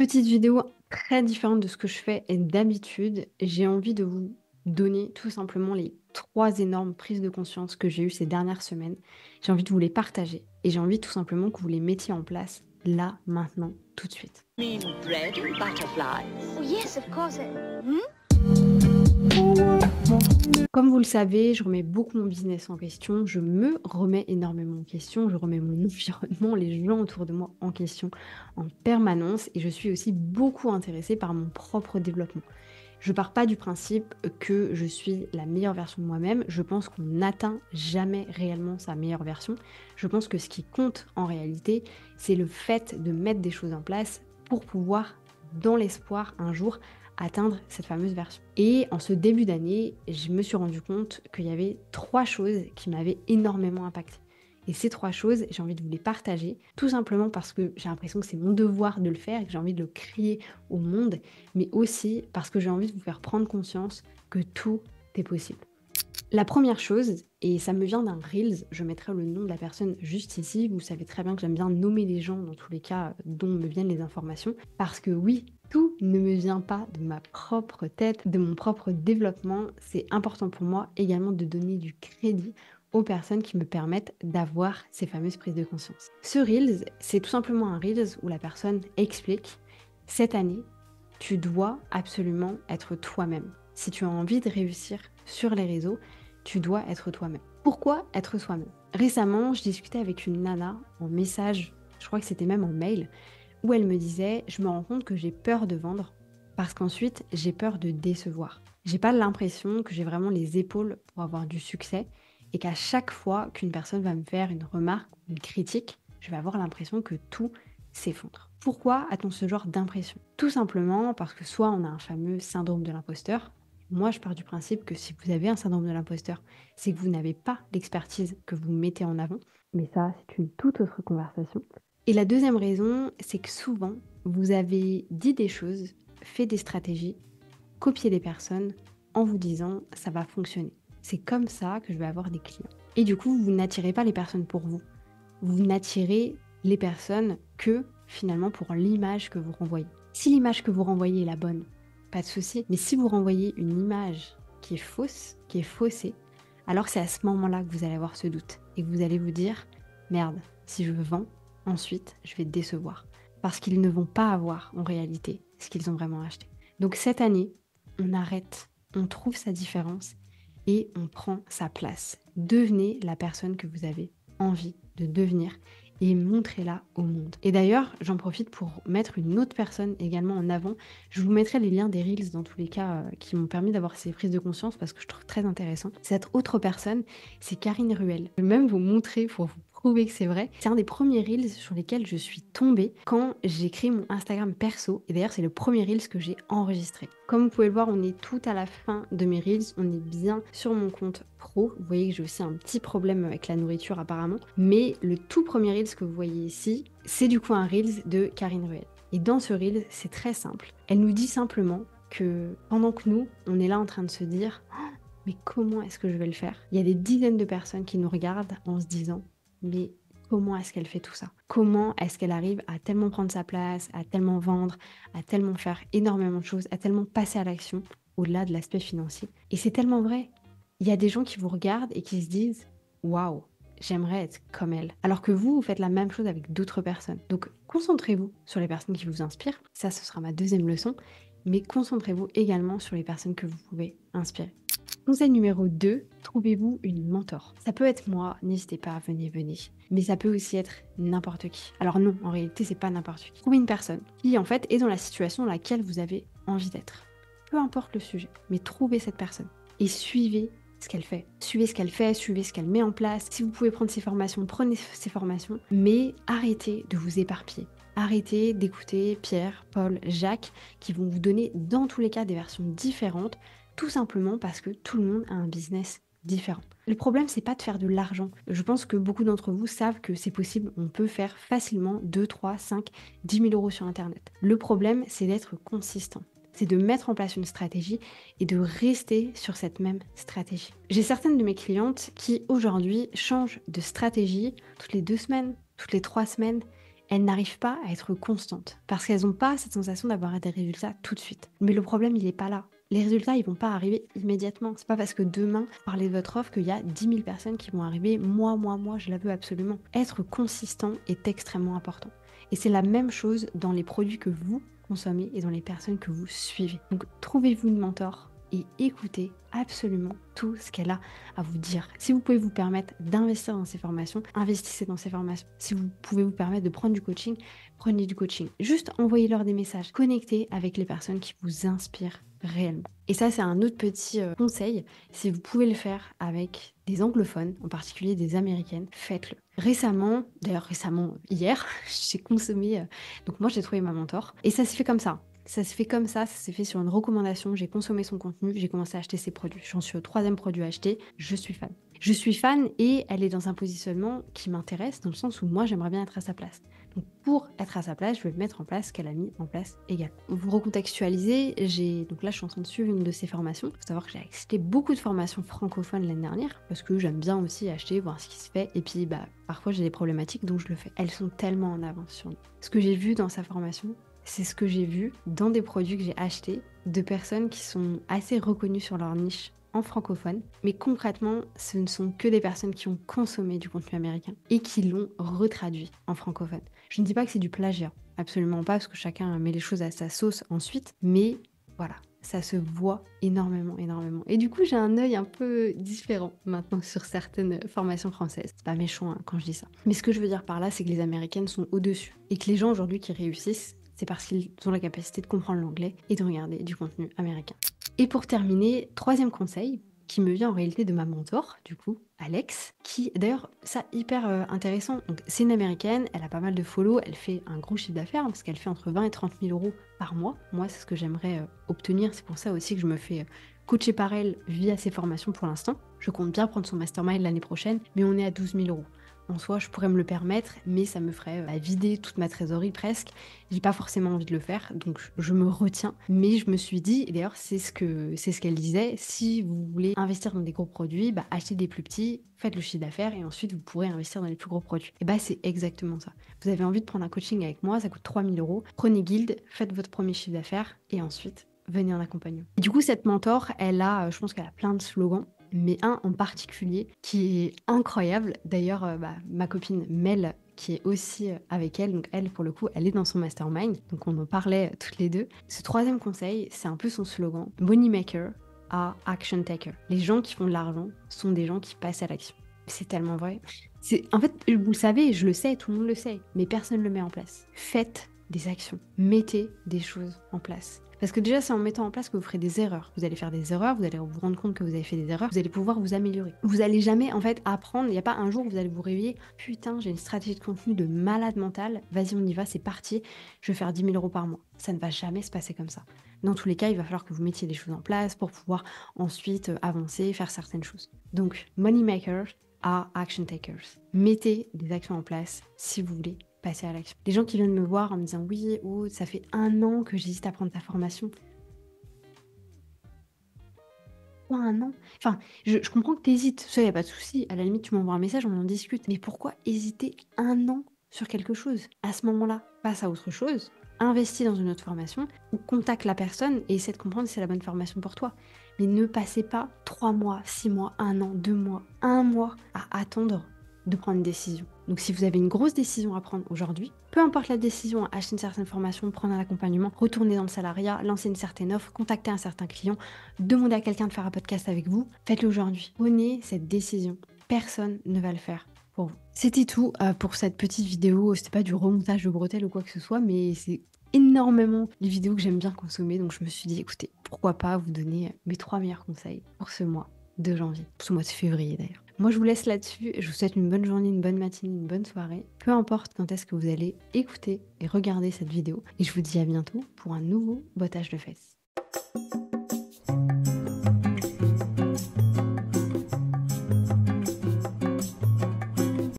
Petite vidéo très différente de ce que je fais d'habitude. J'ai envie de vous donner tout simplement les 3 énormes prises de conscience que j'ai eues ces dernières semaines. J'ai envie de vous les partager et j'ai envie tout simplement que vous les mettiez en place là, maintenant, tout de suite. Mean bread and butterflies. Oh, yes, of course. Comme vous le savez, je remets beaucoup mon business en question, je me remets énormément en question, je remets mon environnement, les gens autour de moi en question en permanence et je suis aussi beaucoup intéressée par mon propre développement. Je pars pas du principe que je suis la meilleure version de moi-même, je pense qu'on n'atteint jamais réellement sa meilleure version. Je pense que ce qui compte en réalité, c'est le fait de mettre des choses en place pour pouvoir, dans l'espoir, un jour, atteindre cette fameuse version. Et en ce début d'année, je me suis rendu compte qu'il y avait 3 choses qui m'avaient énormément impacté. Et ces 3 choses, j'ai envie de vous les partager, tout simplement parce que j'ai l'impression que c'est mon devoir de le faire et que j'ai envie de le crier au monde, mais aussi parce que j'ai envie de vous faire prendre conscience que tout est possible. La première chose, et ça me vient d'un Reels, je mettrai le nom de la personne juste ici, vous savez très bien que j'aime bien nommer les gens dans tous les cas dont me viennent les informations, parce que oui, tout ne me vient pas de ma propre tête, de mon propre développement, c'est important pour moi également de donner du crédit aux personnes qui me permettent d'avoir ces fameuses prises de conscience. Ce Reels, c'est tout simplement un Reels où la personne explique, cette année, tu dois absolument être toi-même. Si tu as envie de réussir sur les réseaux, tu dois être toi-même. Pourquoi être soi-même? Récemment, je discutais avec une nana en message, je crois que c'était même en mail, où elle me disait, je me rends compte que j'ai peur de vendre parce qu'ensuite j'ai peur de décevoir. J'ai pas l'impression que j'ai vraiment les épaules pour avoir du succès et qu'à chaque fois qu'une personne va me faire une remarque ou une critique, je vais avoir l'impression que tout s'effondre. Pourquoi a-t-on ce genre d'impression? Tout simplement parce que soit on a un fameux syndrome de l'imposteur. Moi, je pars du principe que si vous avez un syndrome de l'imposteur, c'est que vous n'avez pas l'expertise que vous mettez en avant. Mais ça, c'est une toute autre conversation. Et la deuxième raison, c'est que souvent, vous avez dit des choses, fait des stratégies, copié des personnes en vous disant ça va fonctionner. C'est comme ça que je vais avoir des clients. Et du coup, vous n'attirez pas les personnes pour vous. Vous n'attirez les personnes que finalement pour l'image que vous renvoyez. Si l'image que vous renvoyez est la bonne, pas de souci. Mais si vous renvoyez une image qui est fausse, qui est faussée, alors c'est à ce moment-là que vous allez avoir ce doute et que vous allez vous dire merde, si je vends, ensuite je vais décevoir. Parce qu'ils ne vont pas avoir en réalité ce qu'ils ont vraiment acheté. Donc cette année, on arrête, on trouve sa différence et on prend sa place. Devenez la personne que vous avez envie de devenir et montrez-la au monde. Et d'ailleurs, j'en profite pour mettre une autre personne également en avant. Je vous mettrai les liens des Reels dans tous les cas qui m'ont permis d'avoir ces prises de conscience parce que je trouve très intéressant. Cette autre personne, c'est Karine Ruel. Je vais même vous montrer pour vous prouver que c'est vrai. C'est un des premiers Reels sur lesquels je suis tombée quand j'ai créé mon Instagram perso. Et d'ailleurs, c'est le premier Reels que j'ai enregistré. Comme vous pouvez le voir, on est tout à la fin de mes Reels. On est bien sur mon compte pro. Vous voyez que j'ai aussi un petit problème avec la nourriture apparemment. Mais le tout premier Reels que vous voyez ici, c'est du coup un Reels de Karine Ruel. Et dans ce Reels, c'est très simple. Elle nous dit simplement que pendant que nous, on est là en train de se dire mais comment est-ce que je vais le faire? Il y a des dizaines de personnes qui nous regardent en se disant mais comment est-ce qu'elle fait tout ça? Comment est-ce qu'elle arrive à tellement prendre sa place, à tellement vendre, à tellement faire énormément de choses, à tellement passer à l'action au-delà de l'aspect financier? Et c'est tellement vrai. Il y a des gens qui vous regardent et qui se disent waouh, j'aimerais être comme elle. Alors que vous faites la même chose avec d'autres personnes. Donc concentrez-vous sur les personnes qui vous inspirent. Ça, ce sera ma deuxième leçon. Mais concentrez-vous également sur les personnes que vous pouvez inspirer. Conseil numéro 2, trouvez-vous une mentor. Ça peut être moi, n'hésitez pas, venez. Mais ça peut aussi être n'importe qui. Alors non, en réalité, c'est pas n'importe qui. Trouvez une personne qui, en fait, est dans la situation dans laquelle vous avez envie d'être. Peu importe le sujet, mais trouvez cette personne et suivez ce qu'elle fait. Suivez ce qu'elle fait, suivez ce qu'elle met en place. Si vous pouvez prendre ses formations, prenez ses formations, mais arrêtez de vous éparpiller. Arrêtez d'écouter Pierre, Paul, Jacques, qui vont vous donner dans tous les cas des versions différentes, tout simplement parce que tout le monde a un business différent. Le problème, c'est pas de faire de l'argent. Je pense que beaucoup d'entre vous savent que c'est possible. On peut faire facilement 2, 3, 5, 10 000 euros sur Internet. Le problème, c'est d'être consistant. C'est de mettre en place une stratégie et de rester sur cette même stratégie. J'ai certaines de mes clientes qui, aujourd'hui, changent de stratégie toutes les 2 semaines, toutes les 3 semaines. elles n'arrivent pas à être constantes parce qu'elles n'ont pas cette sensation d'avoir des résultats tout de suite. Mais le problème, il n'est pas là. Les résultats, ils vont pas arriver immédiatement. C'est pas parce que demain, vous parlez de votre offre qu'il y a 10 000 personnes qui vont arriver. Moi, je la veux absolument. Être consistant est extrêmement important. Et c'est la même chose dans les produits que vous consommez et dans les personnes que vous suivez. Donc, trouvez-vous une mentor et écoutez absolument tout ce qu'elle a à vous dire. Si vous pouvez vous permettre d'investir dans ces formations, investissez dans ces formations. Si vous pouvez vous permettre de prendre du coaching, prenez du coaching. Juste envoyez-leur des messages. Connectez avec les personnes qui vous inspirent réellement. Et ça, c'est un autre petit conseil. Si vous pouvez le faire avec des anglophones, en particulier des américaines, faites-le. Récemment, hier, j'ai consommé... donc moi, j'ai trouvé ma mentor. Et ça s'est fait comme ça. Ça s'est fait sur une recommandation, j'ai consommé son contenu, j'ai commencé à acheter ses produits. J'en suis au 3e produit acheté, je suis fan. Je suis fan et elle est dans un positionnement qui m'intéresse dans le sens où moi j'aimerais bien être à sa place. Donc pour être à sa place, je vais mettre en place ce qu'elle a mis en place également. Vous recontextualisez, donc là je suis en train de suivre une de ces formations. Il faut savoir que j'ai acheté beaucoup de formations francophones l'année dernière parce que j'aime bien aussi acheter, voir ce qui se fait et puis parfois j'ai des problématiques donc je le fais. Elles sont tellement en avance sur nous. Ce que j'ai vu dans sa formation, c'est ce que j'ai vu dans des produits que j'ai achetés de personnes qui sont assez reconnues sur leur niche en francophone. Mais concrètement, ce ne sont que des personnes qui ont consommé du contenu américain et qui l'ont retraduit en francophone. Je ne dis pas que c'est du plagiat, absolument pas, parce que chacun met les choses à sa sauce ensuite. Mais voilà, ça se voit énormément. Et du coup, j'ai un œil un peu différent maintenant sur certaines formations françaises. C'est pas méchant quand je dis ça. Mais ce que je veux dire par là, c'est que les Américaines sont au-dessus. Et que les gens aujourd'hui qui réussissent, c'est parce qu'ils ont la capacité de comprendre l'anglais et de regarder du contenu américain. Et pour terminer, 3e conseil, qui me vient en réalité de ma mentor, du coup, Alex, qui d'ailleurs, ça hyper intéressant. Donc c'est une américaine, elle a pas mal de follow, elle fait un gros chiffre d'affaires parce qu'elle fait entre 20 et 30 000 euros par mois. Moi, c'est ce que j'aimerais obtenir, c'est pour ça aussi que je me fais coacher par elle via ses formations pour l'instant. Je compte bien prendre son mastermind l'année prochaine, mais on est à 12 000 euros. En soi, je pourrais me le permettre, mais ça me ferait vider toute ma trésorerie presque. J'ai pas forcément envie de le faire, donc je me retiens. Mais je me suis dit, et d'ailleurs c'est ce qu'elle disait, si vous voulez investir dans des gros produits, achetez des plus petits, faites le chiffre d'affaires et ensuite vous pourrez investir dans les plus gros produits. Et c'est exactement ça. Vous avez envie de prendre un coaching avec moi, ça coûte 3 000 euros. Prenez Guild, faites votre premier chiffre d'affaires et ensuite venez en accompagnement. Et du coup, cette mentor, je pense qu'elle a plein de slogans. Mais un en particulier qui est incroyable. D'ailleurs, ma copine Mel, qui est aussi avec elle, donc elle, pour le coup, elle est dans son mastermind, donc on en parlait toutes les deux. Ce 3e conseil, c'est un peu son slogan, Money Maker à Action Taker. Les gens qui font de l'argent sont des gens qui passent à l'action. C'est tellement vrai. En fait, vous le savez, je le sais, tout le monde le sait, mais personne ne le met en place. Faites des actions, mettez des choses en place. Parce que déjà, c'est en mettant en place que vous ferez des erreurs. Vous allez faire des erreurs, vous allez vous rendre compte que vous avez fait des erreurs, vous allez pouvoir vous améliorer. Vous allez jamais, en fait, apprendre. Il n'y a pas un jour où vous allez vous réveiller, putain, j'ai une stratégie de contenu de malade mental, vas-y, on y va, c'est parti, je vais faire 10 000 euros par mois. Ça ne va jamais se passer comme ça. Dans tous les cas, il va falloir que vous mettiez des choses en place pour pouvoir ensuite avancer, faire certaines choses. Donc, Money Makers à Action Takers. Mettez des actions en place si vous voulez passer à l'action. Les gens qui viennent me voir en me disant oui, ça fait 1 an que j'hésite à prendre ta formation. Pourquoi 1 an ? Enfin, je comprends que tu hésites, ça, il n'y a pas de souci. À la limite, tu m'envoies un message, on en discute. Mais pourquoi hésiter 1 an sur quelque chose ? À ce moment-là, passe à autre chose, investis dans une autre formation, ou contacte la personne et essaie de comprendre si c'est la bonne formation pour toi. Mais ne passez pas 3 mois, 6 mois, 1 an, 2 mois, 1 mois à attendre de prendre une décision. Donc si vous avez une grosse décision à prendre aujourd'hui, peu importe la décision, acheter une certaine formation, prendre un accompagnement, retourner dans le salariat, lancer une certaine offre, contacter un certain client, demander à quelqu'un de faire un podcast avec vous, faites-le aujourd'hui. Prenez cette décision. Personne ne va le faire pour vous. C'était tout pour cette petite vidéo. C'était pas du remontage de bretelles ou quoi que ce soit, mais c'est énormément les vidéos que j'aime bien consommer. Donc je me suis dit, écoutez, pourquoi pas vous donner mes 3 meilleurs conseils pour ce mois de janvier, pour ce mois de février d'ailleurs. Moi, je vous laisse là-dessus. Je vous souhaite une bonne journée, une bonne matinée, une bonne soirée. Peu importe quand est-ce que vous allez écouter et regarder cette vidéo. Et je vous dis à bientôt pour un nouveau bottage de fesses.